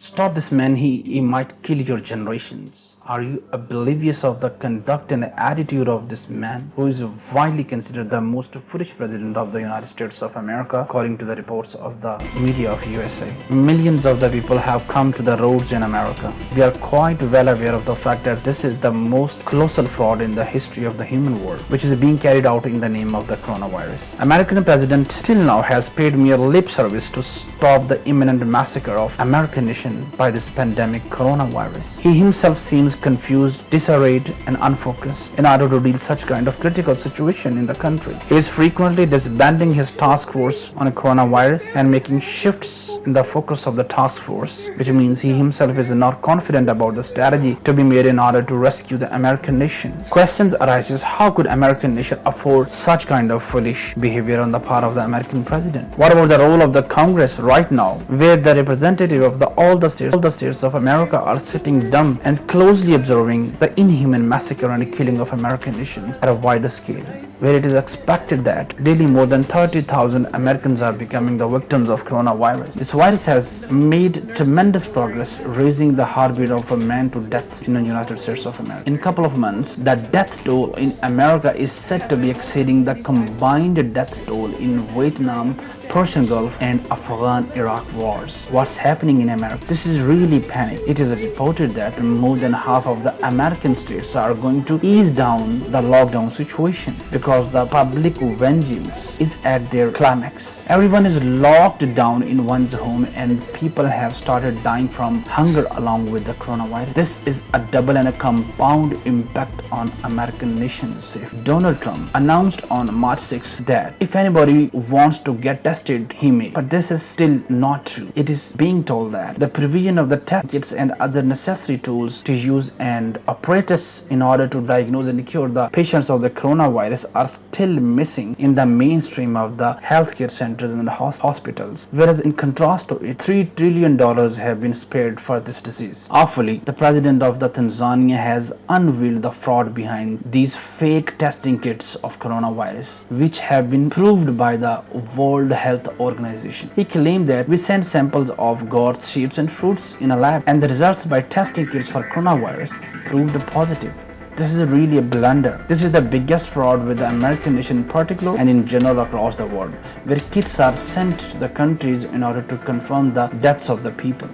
Stop this man, he might kill your generations. Are you oblivious of the conduct and attitude of this man, who is widely considered the most foolish president of the United States of America, according to the reports of the media of USA? Millions of the people have come to the roads in America. We are quite well aware of the fact that this is the most colossal fraud in the history of the human world, which is being carried out in the name of the coronavirus. American president till now has paid mere lip service to stop the imminent massacre of American nation by this pandemic coronavirus. He himself seems confused, disarrayed and unfocused in order to deal such kind of critical situation in the country. He is frequently disbanding his task force on a coronavirus and making shifts in the focus of the task force, which means he himself is not confident about the strategy to be made in order to rescue the American nation. Questions arises, how could American nation afford such kind of foolish behavior on the part of the American president? What about the role of the Congress right now, where the representative of all the states of America are sitting dumb and closely observing the inhuman massacre and killing of American nations at a wider scale, where it is expected that daily more than 30,000 Americans are becoming the victims of coronavirus. This virus has made tremendous progress, raising the heartbeat of a man to death in the United States of America. In a couple of months, the death toll in America is said to be exceeding the combined death toll in Vietnam, Persian Gulf and Afghan-Iraq wars. What's happening in America? This is really panic. It is reported that more than half of the American states are going to ease down the lockdown situation because the public vengeance is at their climax. Everyone is locked down in one's home and people have started dying from hunger along with the coronavirus. This is a double and a compound impact on American nations. Donald Trump announced on March 6th that if anybody wants to get tested, he may. But this is still not true. It is being told that the provision of the test kits and other necessary tools to use and apparatus in order to diagnose and cure the patients of the coronavirus are still missing in the mainstream of the healthcare centers and hospitals. Whereas in contrast to it, $3 trillion have been spared for this disease. Awfully, the president of the Tanzania has unveiled the fraud behind these fake testing kits of coronavirus, which have been proved by the World Health Organization. He claimed that we sent samples of goats, sheep and fruits in a lab and the results by testing kits for coronavirus proved positive. This is really a blunder. This is the biggest fraud with the American nation in particular and in general across the world, where kits are sent to the countries in order to confirm the deaths of the people.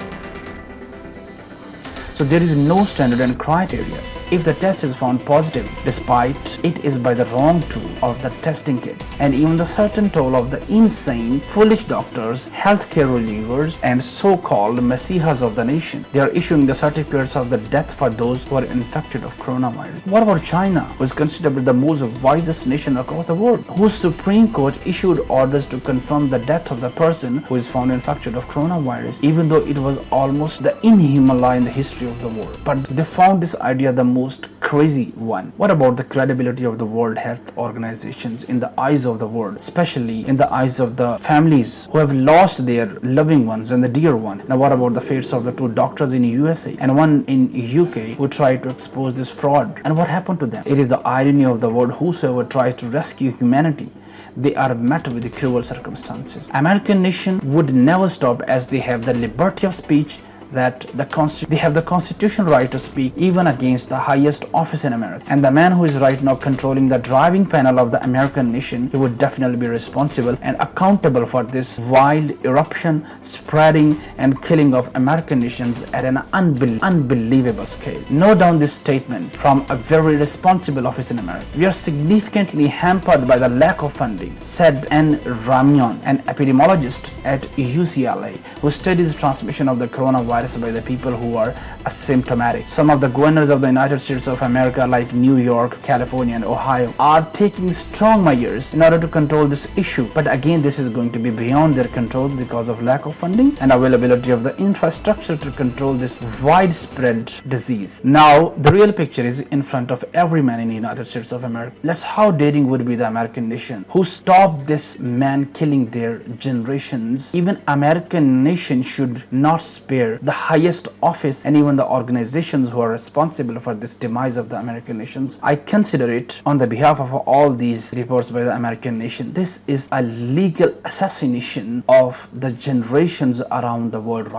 So there is no standard and criteria. If the test is found positive, despite it is by the wrong tool of the testing kits and even the certain toll of the insane, foolish doctors, healthcare relievers and so-called messiahs of the nation, they are issuing the certificates of the death for those who are infected of coronavirus. What about China, who is considered the most wisest nation across the world, whose Supreme Court issued orders to confirm the death of the person who is found infected of coronavirus, even though it was almost the inhuman lie in the history of the world. But they found this idea the most crazy one. What about the credibility of the World Health Organizations in the eyes of the world, especially in the eyes of the families who have lost their loving ones and the dear one? Now what about the fates of the two doctors in USA and one in UK who tried to expose this fraud? And what happened to them? It is the irony of the world. Whosoever tries to rescue humanity, they are met with the cruel circumstances. American nation would never stop, as they have the liberty of speech, that they have the constitutional right to speak even against the highest office in America. And the man who is right now controlling the driving panel of the American nation, he would definitely be responsible and accountable for this wild eruption, spreading and killing of American nations at an unbelievable scale. Note down this statement from a very responsible office in America. We are significantly hampered by the lack of funding, said N. Ramyon, an epidemiologist at UCLA who studies the transmission of the coronavirus by the people who are asymptomatic. Some of the governors of the United States of America, like New York, California and Ohio, are taking strong measures in order to control this issue. But again, this is going to be beyond their control because of lack of funding and availability of the infrastructure to control this widespread disease. Now, the real picture is in front of every man in the United States of America. That's how daring would be the American nation who stopped this man killing their generations. Even American nation should not spare the highest office and even the organizations who are responsible for this demise of the American nations. I consider it, on the behalf of all these reports by the American nation, this is a legal assassination of the generations around the world.